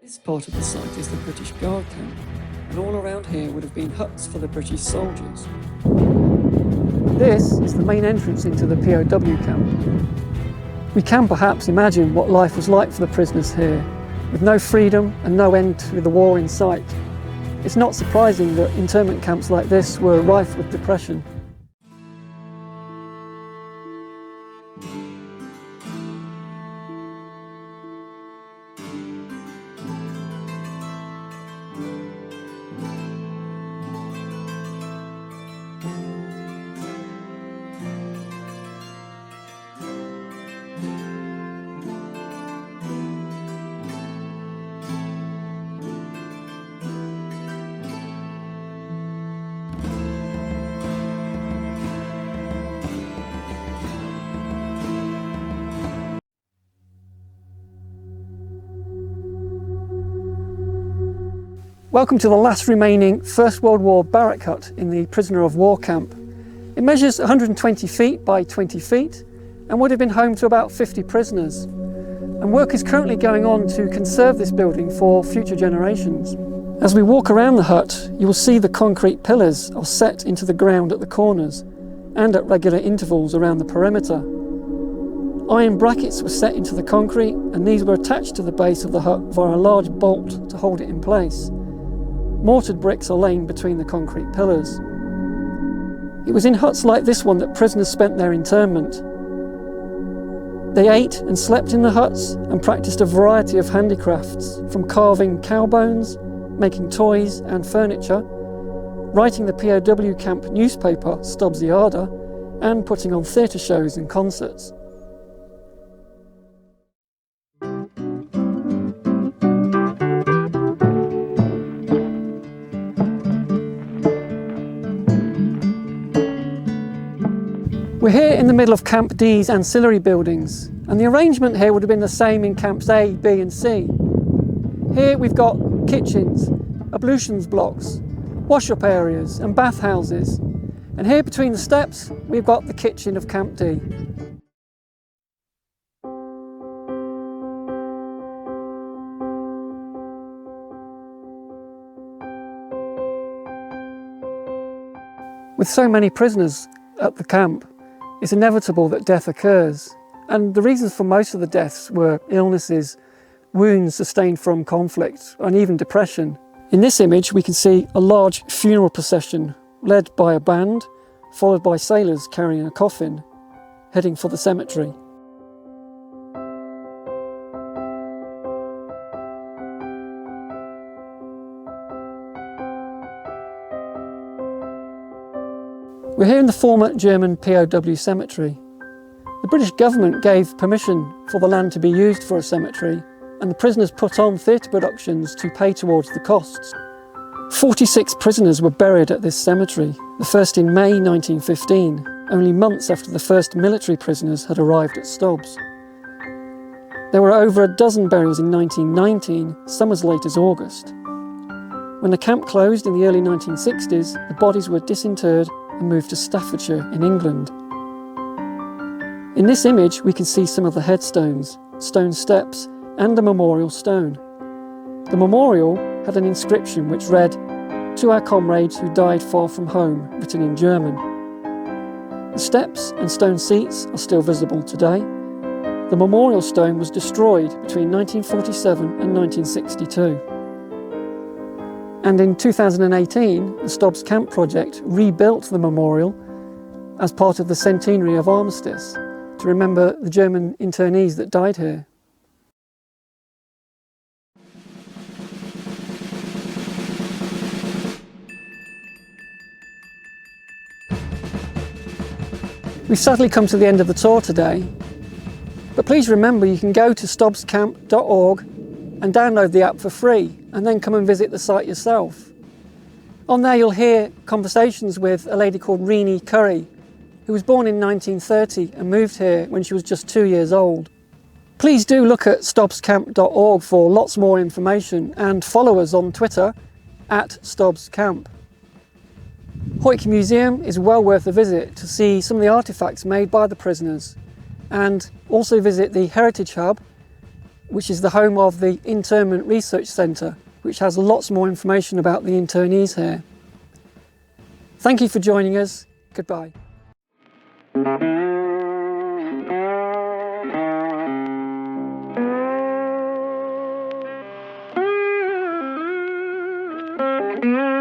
This part of the site is the British Guard camp, and all around here would have been huts for the British soldiers. This is the main entrance into the POW camp. We can perhaps imagine what life was like for the prisoners here, with no freedom and no end to the war in sight. It's not surprising that internment camps like this were rife with depression. Welcome to the last remaining First World War barrack hut in the prisoner of war camp. It measures 120 feet by 20 feet and would have been home to about 50 prisoners. And work is currently going on to conserve this building for future generations. As we walk around the hut, you will see the concrete pillars are set into the ground at the corners and at regular intervals around the perimeter. Iron brackets were set into the concrete, and these were attached to the base of the hut via a large bolt to hold it in place. Mortared bricks are laying between the concrete pillars. It was in huts like this one that prisoners spent their internment. They ate and slept in the huts and practiced a variety of handicrafts, from carving cow bones, making toys and furniture, writing the POW camp newspaper Stobs and putting on theatre shows and concerts. We're here in the middle of Camp D's ancillary buildings, and the arrangement here would have been the same in Camps A, B and C. Here we've got kitchens, ablutions blocks, wash-up areas and bathhouses, and here between the steps we've got the kitchen of Camp D. With so many prisoners at the camp, it's inevitable that death occurs, and the reasons for most of the deaths were illnesses, wounds sustained from conflict, and even depression. In this image we can see a large funeral procession led by a band, followed by sailors carrying a coffin, heading for the cemetery. We're here in the former German POW cemetery. The British government gave permission for the land to be used for a cemetery, and the prisoners put on theatre productions to pay towards the costs. 46 prisoners were buried at this cemetery, the first in May 1915, only months after the first military prisoners had arrived at Stobs. There were over a dozen burials in 1919, some as late as August. When the camp closed in the early 1960s, the bodies were disinterred and moved to Staffordshire in England. In this image we can see some of the headstones, stone steps and a memorial stone. The memorial had an inscription which read, "To our comrades who died far from home," written in German. The steps and stone seats are still visible today. The memorial stone was destroyed between 1947 and 1962. And in 2018, the Stobs Camp project rebuilt the memorial as part of the centenary of Armistice to remember the German internees that died here. We've sadly come to the end of the tour today, but please remember you can go to stobscamp.org and download the app for free, and then come and visit the site yourself. On there you'll hear conversations with a lady called Renee Curry, who was born in 1930 and moved here when she was just 2 years old. Please do look at stobscamp.org for lots more information, and follow us on Twitter @StobsCamp. Hoyk Museum is well worth a visit to see some of the artefacts made by the prisoners, and also visit the Heritage Hub which is the home of the Internment Research Centre, which has lots more information about the internees here. Thank you for joining us. Goodbye. Mm-hmm.